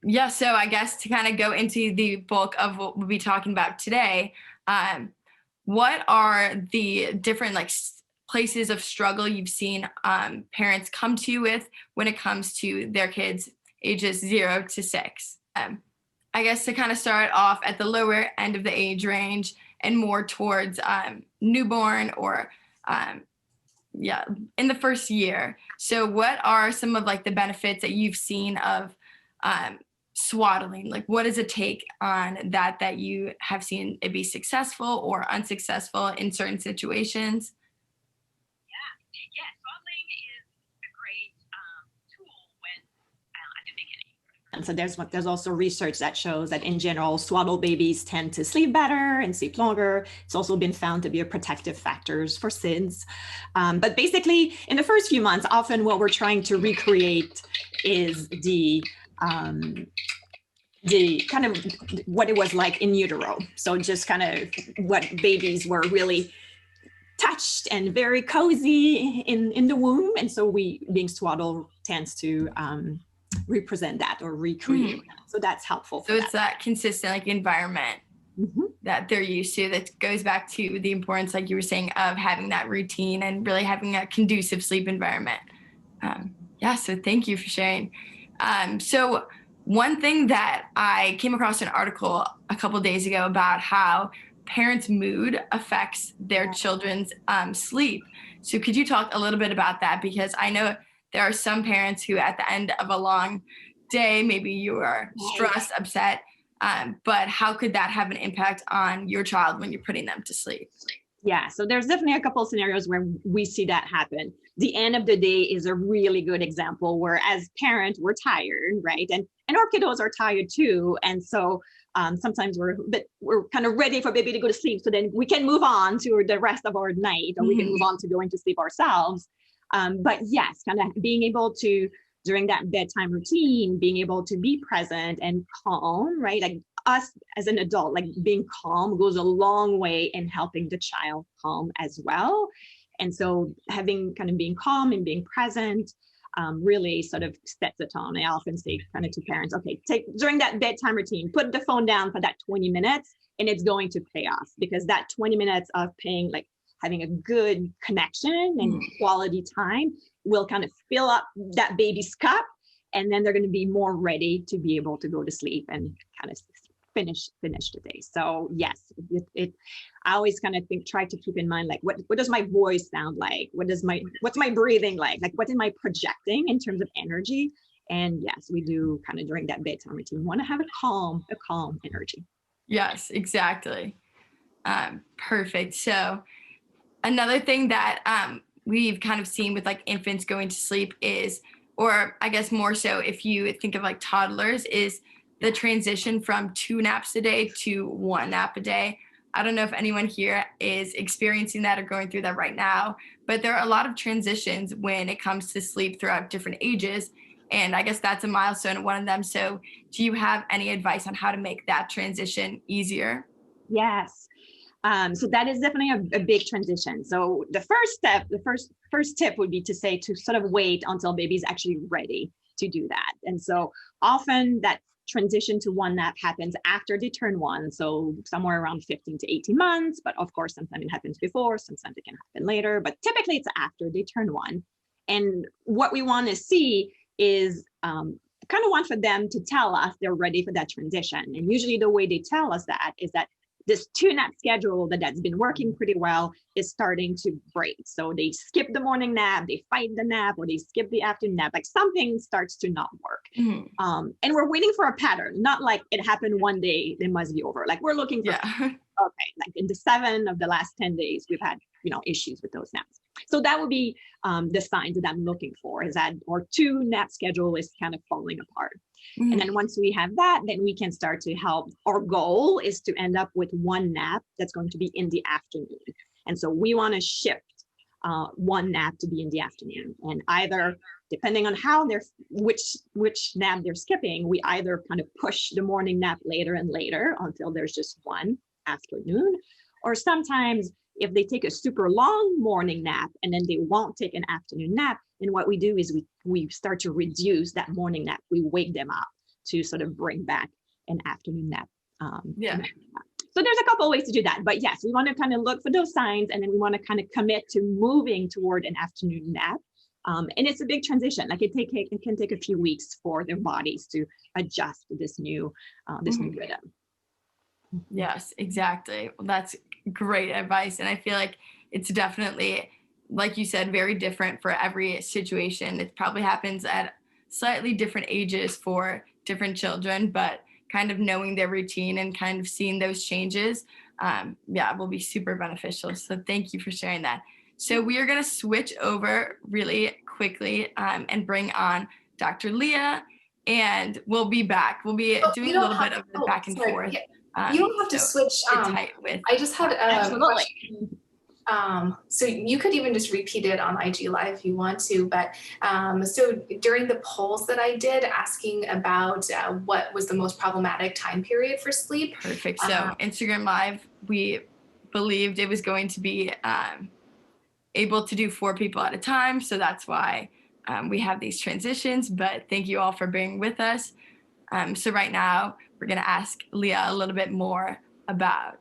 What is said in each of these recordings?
Yeah, so I guess to kind of go into the bulk of what we'll be talking about today, um, what are the different like places of struggle you've seen parents come to you with when it comes to their kids ages 0 to 6? I guess to kind of start off at the lower end of the age range and more towards newborn or um, yeah, in the first year. So what are some of like the benefits that you've seen of um, swaddling? Like what is a take on that you have seen it be successful or unsuccessful in certain situations? Yeah, yeah. Swaddling is a great tool when at the beginning. And so there's also research that shows that in general, swaddle babies tend to sleep better and sleep longer. It's also been found to be a protective factors for SIDS. But basically, in the first few months, often what we're trying to recreate is the kind of what it was like in utero. So just kind of what babies were really touched and very cozy in the womb. And so being swaddled tends to represent that or recreate that. So that's helpful. So it's that consistent like environment that they're used to that goes back to the importance, like you were saying, of having that routine and really having a conducive sleep environment. Yeah, so thank you for sharing. So one thing that I came across an article a couple days ago about how parents' mood affects their children's sleep. So could you talk a little bit about that? Because I know there are some parents who at the end of a long day, maybe you are stressed, upset, but how could that have an impact on your child when you're putting them to sleep? Yeah, so there's definitely a couple of scenarios where we see that happen. The end of the day is a really good example where as parents, we're tired, right? And our kiddos are tired too. And so sometimes we're kind of ready for baby to go to sleep. So then we can move on to the rest of our night, or we can move on to going to sleep ourselves. But yes, kind of being able to, during that bedtime routine, being able to be present and calm, right? Like us as an adult, like being calm goes a long way in helping the child calm as well. And so being calm and being present really sort of sets the tone. I often say kind of to parents, okay, during that bedtime routine, put the phone down for that 20 minutes and it's going to pay off, because that 20 minutes of having a good connection and quality time will kind of fill up that baby's cup, and then they're going to be more ready to be able to go to sleep and kind of finish the day. So yes, I always kind of try to keep in mind, like what does my voice sound like? What's my breathing like? Like what am I projecting in terms of energy? And yes, we do kind of during that bedtime routine want to have a calm energy. Yes, exactly. Perfect. So another thing that we've kind of seen with like infants going to sleep is, or I guess more so if you think of like toddlers, is the transition from 2 naps a day to 1 nap a day. I don't know if anyone here is experiencing that or going through that right now, but there are a lot of transitions when it comes to sleep throughout different ages. And I guess that's a milestone, one of them. So do you have any advice on how to make that transition easier? Yes. So that is definitely a big transition. So the first tip would be to say to sort of wait until baby's actually ready to do that. And so often that transition to 1 nap happens after they turn 1, so somewhere around 15 to 18 months. But of course, sometimes it happens before, sometimes it can happen later, but typically it's after they turn 1. And what we want to see is kind of want for them to tell us they're ready for that transition. And usually the way they tell us that is that this 2 nap schedule that's been working pretty well is starting to break. So they skip the morning nap, they fight the nap, or they skip the afternoon nap. Like something starts to not work. And we're waiting for a pattern, not like it happened one day, it must be over. Like we're looking for, okay, like in the 7 of the last 10 days, we've had, issues with those naps. So that would be the signs that I'm looking for, is that our 2 nap schedule is kind of falling apart. And then once we have that, then we can start to help. Our goal is to end up with 1 nap that's going to be in the afternoon. And so we want to shift 1 nap to be in the afternoon. And either, depending on which nap they're skipping, we either kind of push the morning nap later and later until there's just 1 afternoon. Or sometimes if they take a super long morning nap and then they won't take an afternoon nap, then what we do is we start to reduce that morning nap. We wake them up to sort of bring back an afternoon nap. Yeah. So there's a couple of ways to do that, but yes, we want to kind of look for those signs, and then we want to kind of commit to moving toward an afternoon nap. And it's a big transition. Like it can take a few weeks for their bodies to adjust to this new rhythm. Yes, exactly. Well, that's great advice. And I feel like it's definitely, like you said, very different for every situation. It probably happens at slightly different ages for different children, but kind of knowing their routine and kind of seeing those changes, will be super beneficial. So thank you for sharing that. So we are going to switch over really quickly and bring on Dr. Leah, and we'll be back. We'll be doing a little bit of the back and forth. Yeah. You don't have to switch. Tight with. I just had a Absolutely. question. So you could even just repeat it on IG Live if you want to, but so during the polls that I did asking about what was the most problematic time period for sleep. Perfect. So Instagram Live, we believed it was going to be able to do 4 people at a time. So that's why we have these transitions, but thank you all for being with us. So right now we're going to ask Leah a little bit more about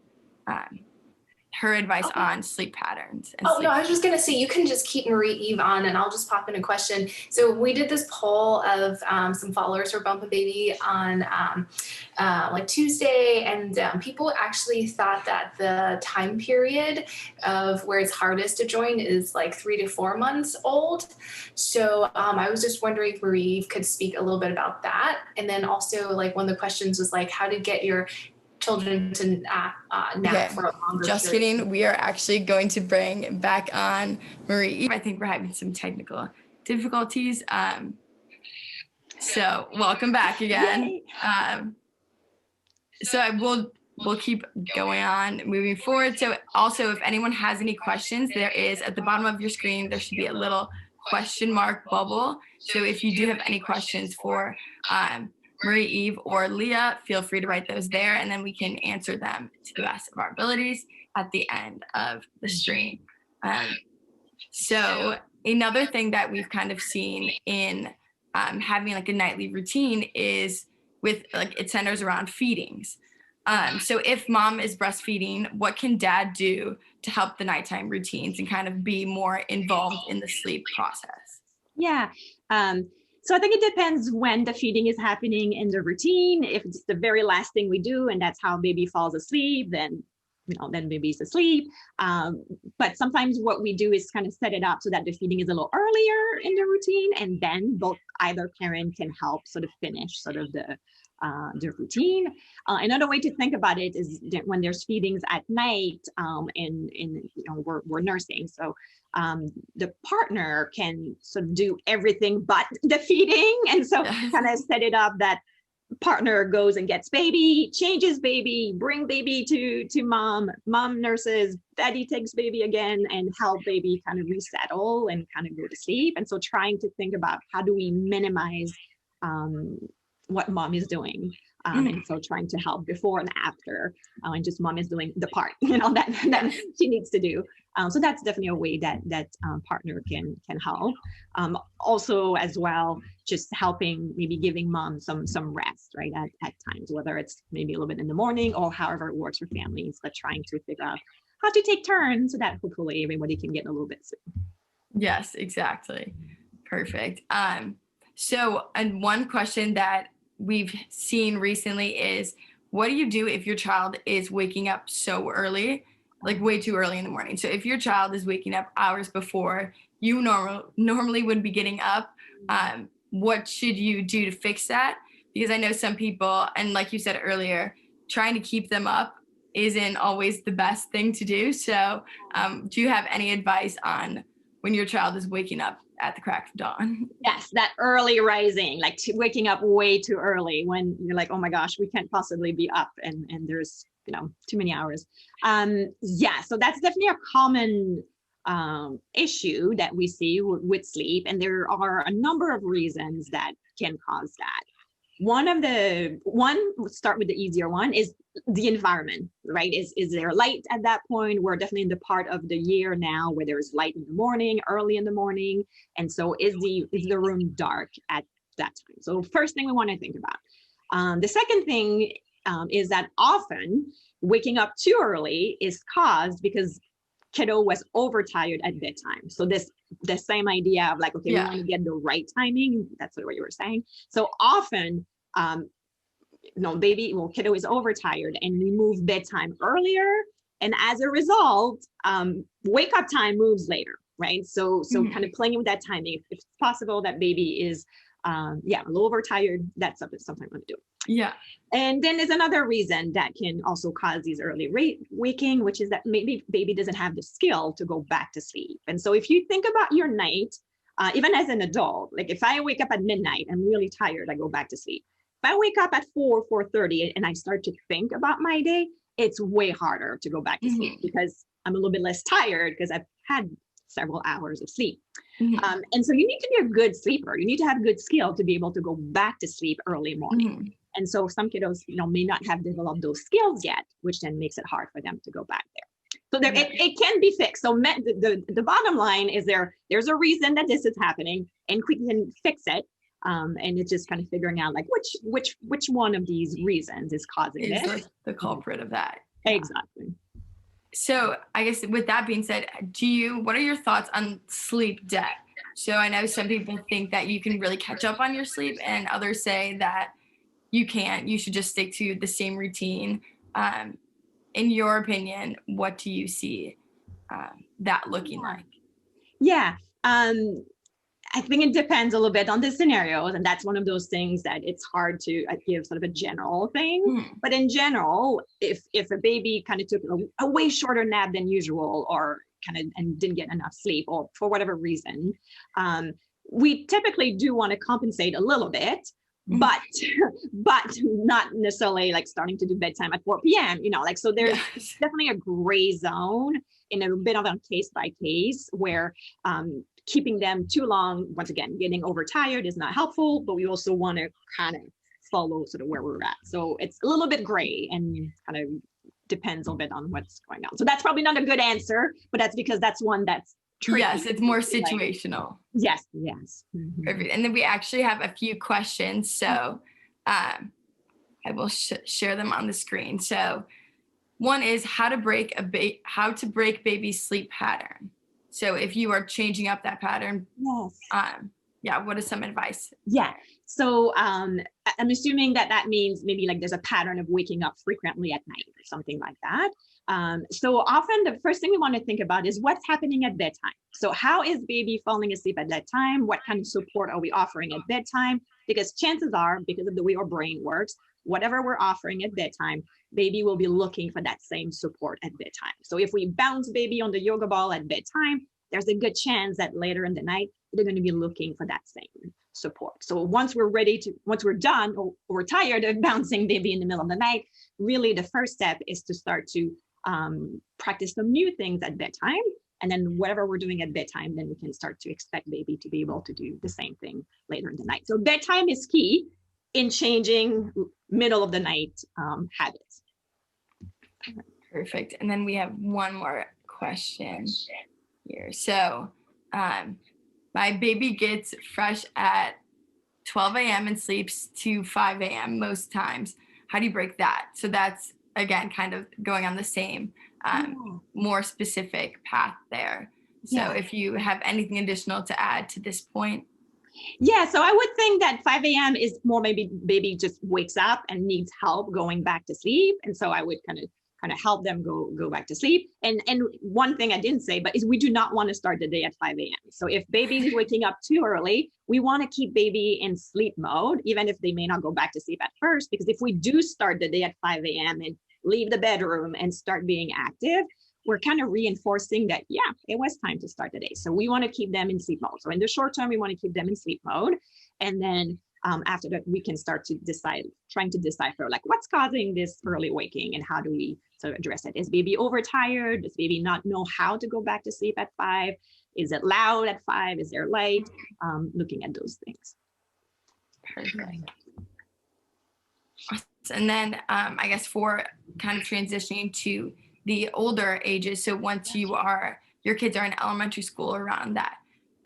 her advice on sleep patterns. And no, I was just going to say, you can just keep Marie-Eve on and I'll just pop in a question. So we did this poll of some followers for Bump a Baby on like Tuesday, and people actually thought that the time period of where it's hardest to join is like 3 to 4 months old. So I was just wondering if Marie-Eve could speak a little bit about that. And then also, like, one of the questions was like how to get your children to nap for a longer Just period. kidding. We are actually going to bring back on Marie. I think we're having some technical difficulties. So welcome back again. We'll keep going on moving forward. So also, if anyone has any questions, there is at the bottom of your screen, there should be a little question mark bubble. So if you do have any questions for Marie-Eve or Leah, feel free to write those there, and then we can answer them to the best of our abilities at the end of the stream. So another thing that we've kind of seen in having like a nightly routine is with like it centers around feedings. So if mom is breastfeeding, what can dad do to help the nighttime routines and kind of be more involved in the sleep process? Yeah. So I think it depends when the feeding is happening in the routine. If it's the very last thing we do and that's how baby falls asleep, then baby's asleep. But sometimes what we do is kind of set it up so that the feeding is a little earlier in the routine, and then either parent can help sort of finish sort of the routine. Another way to think about it is that when there's feedings at night, and we're nursing, so the partner can sort of do everything but the feeding, and so kind of set it up that partner goes and gets baby, changes baby, bring baby to mom nurses, daddy takes baby again, and help baby kind of resettle and kind of go to sleep. And so trying to think about how do we minimize what mom is doing, and so trying to help before and after, and just mom is doing the part that she needs to do. So that's definitely a way that partner can help. Also as well, just helping, maybe giving mom some rest, right, at times, whether it's maybe a little bit in the morning or however it works for families, but trying to figure out how to take turns so that hopefully everybody can get a little bit sleep. Yes, exactly. Perfect. So, and one question that we've seen recently is, what do you do if your child is waking up so early, like way too early in the morning? So if your child is waking up hours before you normally would be getting up, what should you do to fix that? Because I know some people, and like you said earlier, trying to keep them up isn't always the best thing to do. So do you have any advice on when your child is waking up at the crack of dawn? Yes, that early rising, like waking up way too early when you're like, oh my gosh, we can't possibly be up, and there's too many hours. So that's definitely a common issue that we see with sleep, and there are a number of reasons that can cause that. Let's start with the easier one, is the environment, right? Is there light at that point? We're definitely in the part of the year now where there's light in the morning, early in the morning. And so is the room dark at that time? So first thing we want to think about. The second thing is that often waking up too early is caused because kiddo was overtired at bedtime. So the same idea of like, okay, we want to get the right timing. That's what you were saying. So often, kiddo is overtired and we move bedtime earlier. And as a result, wake up time moves later, right? So kind of playing with that timing. If it's possible that baby is, a little overtired, that's something I'm going to do. Yeah. And then there's another reason that can also cause these early waking, which is that maybe baby doesn't have the skill to go back to sleep. And so if you think about your night, even as an adult, like if I wake up at midnight, I'm really tired, I go back to sleep. If I wake up at 4:30 and I start to think about my day, it's way harder to go back to sleep because I'm a little bit less tired because I've had several hours of sleep. And so you need to be a good sleeper. You need to have good skill to be able to go back to sleep early morning. And so some kiddos, may not have developed those skills yet, which then makes it hard for them to go back there. So it can be fixed. So the bottom line is there's a reason that this is happening and we can fix it. And it's just kind of figuring out like which one of these reasons is causing this. Like the culprit of that. Exactly. So I guess with that being said, what are your thoughts on sleep debt? So I know some people think that you can really catch up on your sleep and others say that you can't, you should just stick to the same routine. In your opinion, what do you see that looking like? Yeah. I think it depends a little bit on the scenarios. And that's one of those things that it's hard to give sort of a general thing. But in general, if a baby kind of took a way shorter nap than usual or and didn't get enough sleep or for whatever reason, we typically do want to compensate a little bit, but not necessarily like starting to do bedtime at 4 p.m. So there's definitely a gray zone in a bit of a case by case where keeping them too long, once again, getting overtired is not helpful, but we also want to kind of follow sort of where we're at. So it's a little bit gray and kind of depends a little bit on what's going on. So that's probably not a good answer, but that's because that's one that's tricky. Yes, it's more situational. Yes. Perfect. And then we actually have a few questions. So I will share them on the screen. So one is how to break baby's sleep pattern. So if you are changing up that pattern, what is some advice? Yeah. So I'm assuming that means maybe like there's a pattern of waking up frequently at night or something like that. So often the first thing we want to think about is what's happening at bedtime. So how is baby falling asleep at that time? What kind of support are we offering at bedtime? Because chances are, because of the way our brain works, whatever we're offering at bedtime, baby will be looking for that same support at bedtime. So if we bounce baby on the yoga ball at bedtime, there's a good chance that later in the night, they're going to be looking for that same support. So once we're done or we're tired of bouncing baby in the middle of the night, really the first step is to start to practice some new things at bedtime. And then whatever we're doing at bedtime, then we can start to expect baby to be able to do the same thing later in the night. So bedtime is key in changing middle of the night habits. Perfect. And then we have one more question here. So my baby gets fresh at 12 a.m. and sleeps to 5 a.m. most times. How do you break that? So that's, again, kind of going on the same, more specific path there. So if you have anything additional to add to this point. Yeah, so I would think that 5 a.m. is more maybe baby just wakes up and needs help going back to sleep. And so I would kind of help them go back to sleep. And one thing I didn't say, but is we do not want to start the day at 5 a.m. So if baby is waking up too early, we want to keep baby in sleep mode, even if they may not go back to sleep at first, because if we do start the day at 5 a.m. and leave the bedroom and start being active, we're kind of reinforcing that, it was time to start the day. So we want to keep them in sleep mode. So in the short term, we want to keep them in sleep mode. And then after that, we can start to trying to decipher like what's causing this early waking and how do we sort of address it. Is baby overtired? Does baby not know how to go back to sleep at 5? Is it loud at 5? Is there light? Looking at those things. Perfect. And then I guess for kind of transitioning to the older ages, so once your kids are in elementary school, around that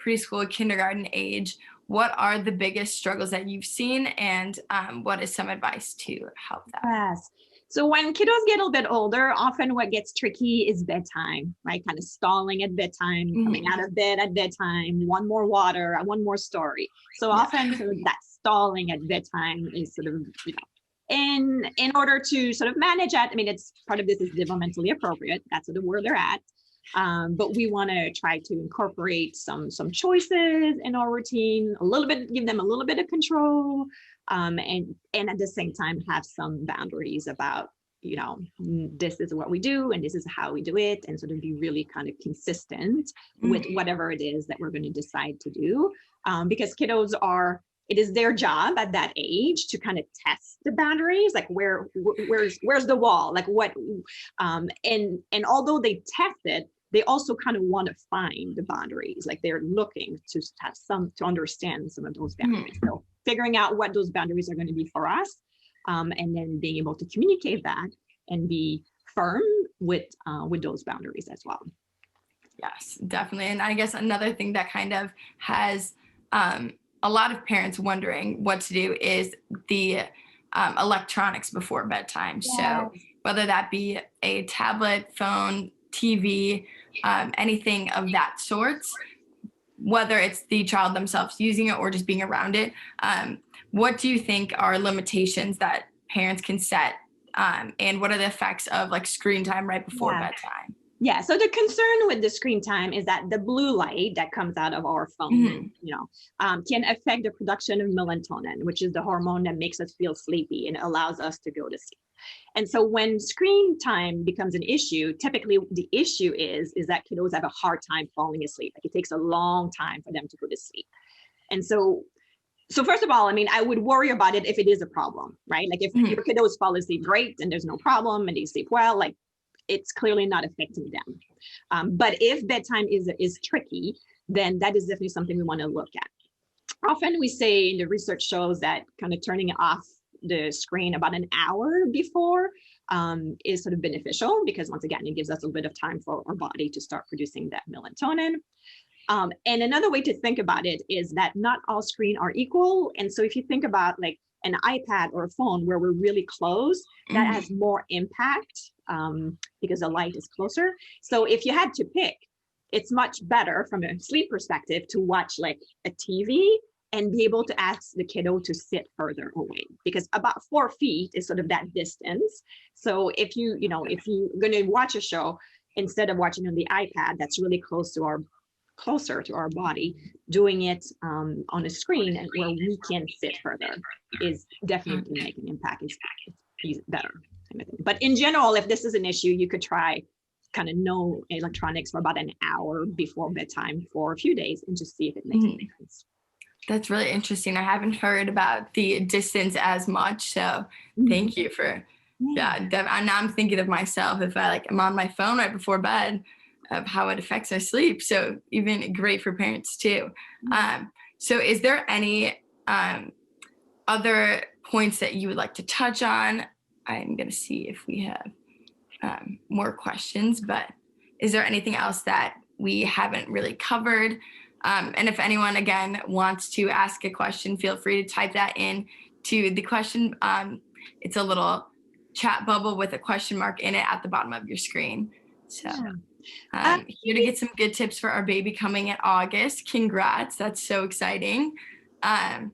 preschool, kindergarten age, what are the biggest struggles that you've seen, and what is some advice to help that? Yes. So when kiddos get a little bit older, often what gets tricky is bedtime, right? Kind of stalling at bedtime, coming out of bed at bedtime, one more water, one more story. So often sort of that stalling at bedtime is sort of, in order to sort of manage that. I mean, it's part of this is developmentally appropriate. That's sort of where they're at. But we want to try to incorporate some choices in our routine, a little bit, give them a little bit of control, and at the same time have some boundaries about, this is what we do and this is how we do it, and sort of be really kind of consistent with whatever it is that we're going to decide to do, because kiddos it is their job at that age to kind of test the boundaries, like where's the wall, like what, and although they test it, they also kind of want to find the boundaries, like they're looking to have to understand some of those boundaries. So figuring out what those boundaries are going to be for us, and then being able to communicate that and be firm with those boundaries as well. Yes, definitely. And I guess another thing that kind of has a lot of parents wondering what to do is the electronics before bedtime. Yes. So whether that be a tablet, phone, TV, anything of that sort, whether it's the child themselves using it or just being around it, what do you think are limitations that parents can set, and what are the effects of like screen time right before bedtime? Yeah, so the concern with the screen time is that the blue light that comes out of our phone, can affect the production of melatonin, which is the hormone that makes us feel sleepy and allows us to go to sleep. And so when screen time becomes an issue, typically the issue is that kiddos have a hard time falling asleep. Like it takes a long time for them to go to sleep. And so first of all, I mean, I would worry about it if it is a problem, right? Like if your kiddos fall asleep great and there's no problem and they sleep well, like it's clearly not affecting them. But if bedtime is tricky, then that is definitely something we want to look at. Often we say, and the research shows that kind of turning off the screen about an hour before is sort of beneficial, because once again, it gives us a bit of time for our body to start producing that melatonin. And another way to think about it is that not all screens are equal. And so if you think about like an iPad or a phone where we're really close, that has more impact because the light is closer. So if you had to pick, it's much better from a sleep perspective to watch like a TV and be able to ask the kiddo to sit further away, because about 4 feet is sort of that distance. So if you're going to watch a show, instead of watching on the iPad that's really closer to our body, doing it on a screen and where we can sit further is definitely making an impact. It's better. But in general, if this is an issue, you could try kind of no electronics for about an hour before bedtime for a few days and just see if it makes a difference. That's really interesting. I haven't heard about the distance as much, so thank you for now I'm thinking of myself if I'm on my phone right before bed, of how it affects our sleep. So even great for parents too. So is there any other points that you would like to touch on? I'm going to see if we have more questions, but is there anything else that we haven't really covered? And if anyone, again, wants to ask a question, feel free to type that in to the question. It's a little chat bubble with a question mark in it at the bottom of your screen. So here to get some good tips for our baby coming in August. Congrats. That's so exciting. And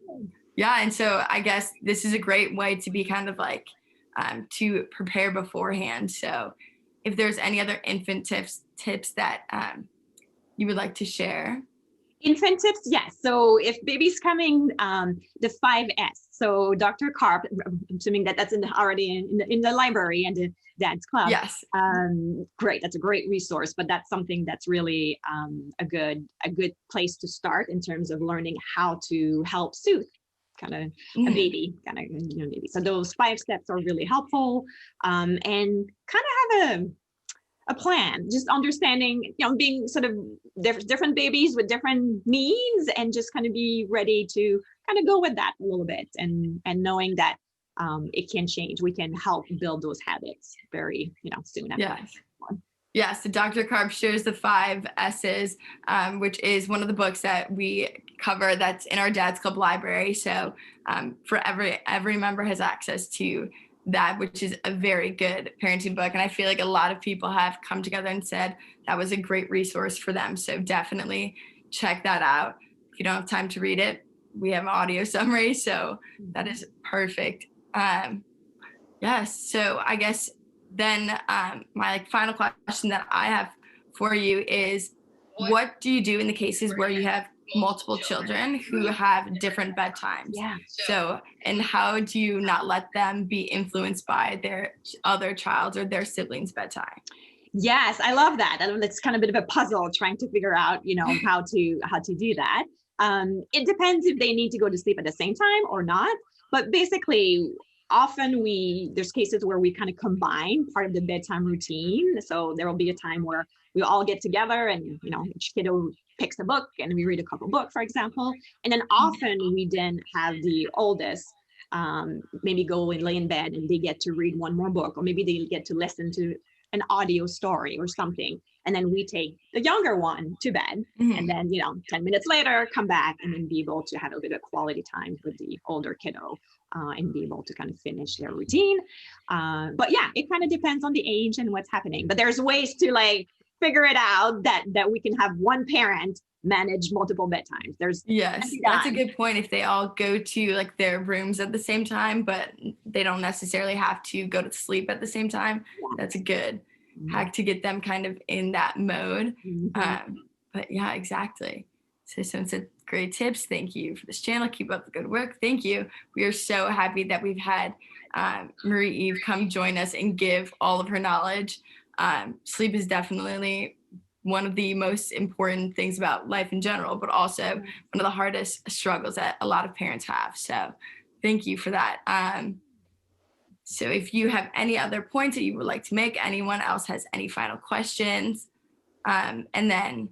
so I guess this is a great way to be kind of like to prepare beforehand. So if there's any other infant tips that you would like to share. Infant tips, yes. So if baby's coming, the 5S. So Dr. Karp, I'm assuming that's already in the library and the Dad's Club. Yes. Great. That's a great resource, but that's something that's really a good place to start in terms of learning how to help soothe kind of a baby, baby. So those 5 steps are really helpful, and kind of have a plan, just understanding, being sort of different babies with different needs, and just kind of be ready to kind of go with that a little bit, and knowing that it can change. We can help build those habits very, soon after. Yes. Yes, so Dr. Karp shares the 5 S's, which is one of the books that we cover that's in our Dad's Club library. So for every member has access to that, which is a very good parenting book. And I feel like a lot of people have come together and said that was a great resource for them. So definitely check that out. If you don't have time to read it, we have an audio summary. So that is perfect. Yes, so I guess then my final question that I have for you is, what do you do in the cases where you have multiple children who have different bedtimes? Yeah. So, and how do you not let them be influenced by their other child's or their siblings' bedtime? Yes, I love that. And it's kind of a bit of a puzzle trying to figure out, how to do that. It depends if they need to go to sleep at the same time or not. But basically, often there's cases where we kind of combine part of the bedtime routine. So there will be a time where we all get together and, each kiddo picks a book and we read a couple books, for example. And then often we then have the oldest maybe go and lay in bed and they get to read one more book, or maybe they get to listen to an audio story or something. And then we take the younger one to bed. And then, 10 minutes later, come back and then be able to have a bit of quality time with the older kiddo and be able to kind of finish their routine. But yeah, it kind of depends on the age and what's happening. But there's ways to figure it out that we can have one parent manage multiple bedtimes. Yes, that's a good point. If they all go to their rooms at the same time, but they don't necessarily have to go to sleep at the same time, that's a good hack to get them kind of in that mode. But yeah, exactly. So some great tips. Thank you for this channel. Keep up the good work. Thank you. We are so happy that we've had Marie-Eve come join us and give all of her knowledge. Sleep is definitely one of the most important things about life in general, but also one of the hardest struggles that a lot of parents have. So thank you for that. So if you have any other points that you would like to make, anyone else has any final questions, and then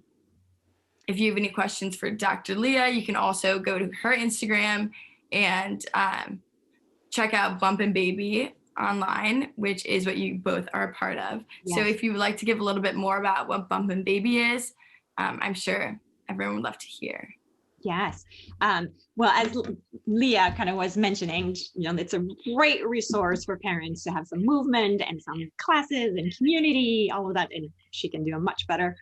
if you have any questions for Dr. Leah, you can also go to her Instagram and check out Bump and Baby online, which is what you both are a part of. Yes. So if you would like to give a little bit more about what Bump and Baby is, I'm sure everyone would love to hear. Yes. Well, as Leah kind of was mentioning, it's a great resource for parents to have some movement and some classes and community, all of that. And she can do a much better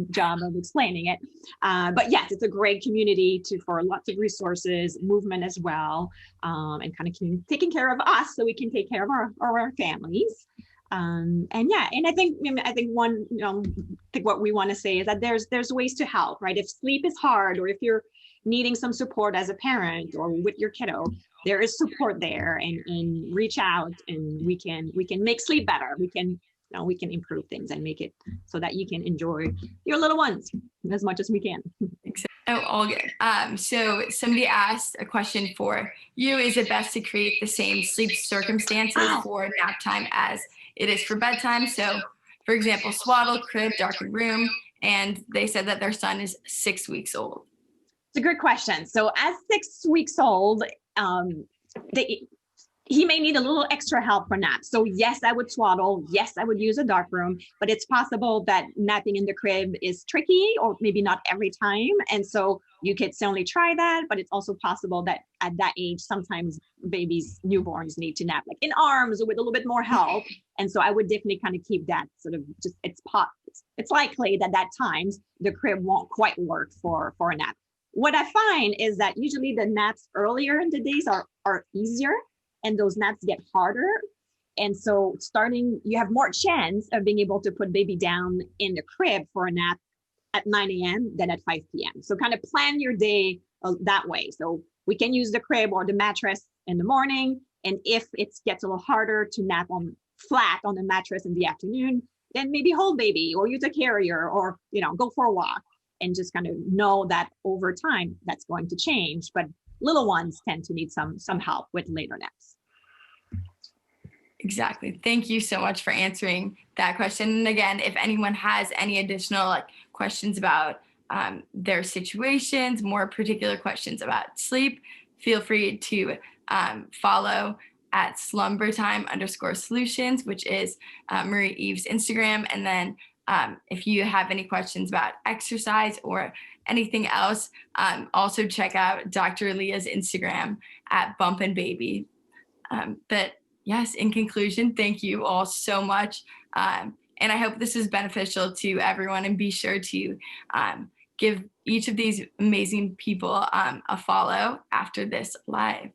job of explaining it. But yes, it's a great community for lots of resources, movement as well, and kind of taking care of us so we can take care of our families. And I think one, I think what we want to say is that there's ways to help, right? If sleep is hard, or if you're needing some support as a parent or with your kiddo, there is support there, and reach out, and we can make sleep better. We can improve things and make it so that you can enjoy your little ones as much as we can. Oh, all good. So somebody asked a question for you: is it best to create the same sleep circumstances for nap time as it is for bedtime? So, for example, swaddle, crib, darkened room, and they said that their son is 6 weeks old. It's a good question. So at 6 weeks old, he may need a little extra help for naps. So yes, I would swaddle. Yes, I would use a dark room, but it's possible that napping in the crib is tricky, or maybe not every time. And so you could certainly try that, but it's also possible that at that age, sometimes newborns need to nap in arms with a little bit more help. And so I would definitely kind of keep that sort of it's likely that at times the crib won't quite work for a nap. What I find is that usually the naps earlier in the days are easier, and those naps get harder. And so you have more chance of being able to put baby down in the crib for a nap at 9 a.m. than at 5 p.m. So kind of plan your day that way. So we can use the crib or the mattress in the morning. And if it gets a little harder to nap flat on the mattress in the afternoon, then maybe hold baby or use a carrier, or, go for a walk, and just kind of know that over time that's going to change. But little ones tend to need some help with later naps. Exactly. Thank you so much for answering that question. And again, if anyone has any additional questions about their situations, more particular questions about sleep, feel free to follow at Slumbertime _Solutions, which is Marie-Eve's Instagram. And then If you have any questions about exercise or anything else, also check out Dr. Leah's Instagram at Bump and Baby. But yes, in conclusion, thank you all so much. And I hope this is beneficial to everyone, and be sure to give each of these amazing people a follow after this live.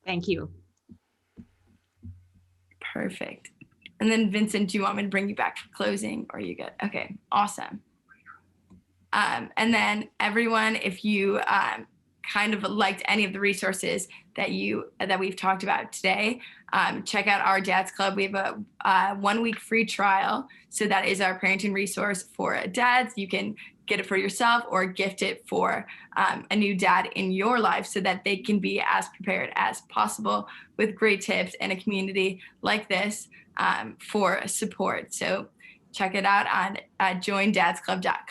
Thank you. Perfect. And then Vincent, do you want me to bring you back for closing, or are you good? Okay, awesome. And then everyone, if you kind of liked any of the resources that we've talked about today, check out our Dads Club. We have a 1 week free trial. So that is our parenting resource for dads. You can get it for yourself or gift it for a new dad in your life, so that they can be as prepared as possible with great tips and a community like this for support. So check it out on joindadsclub.com.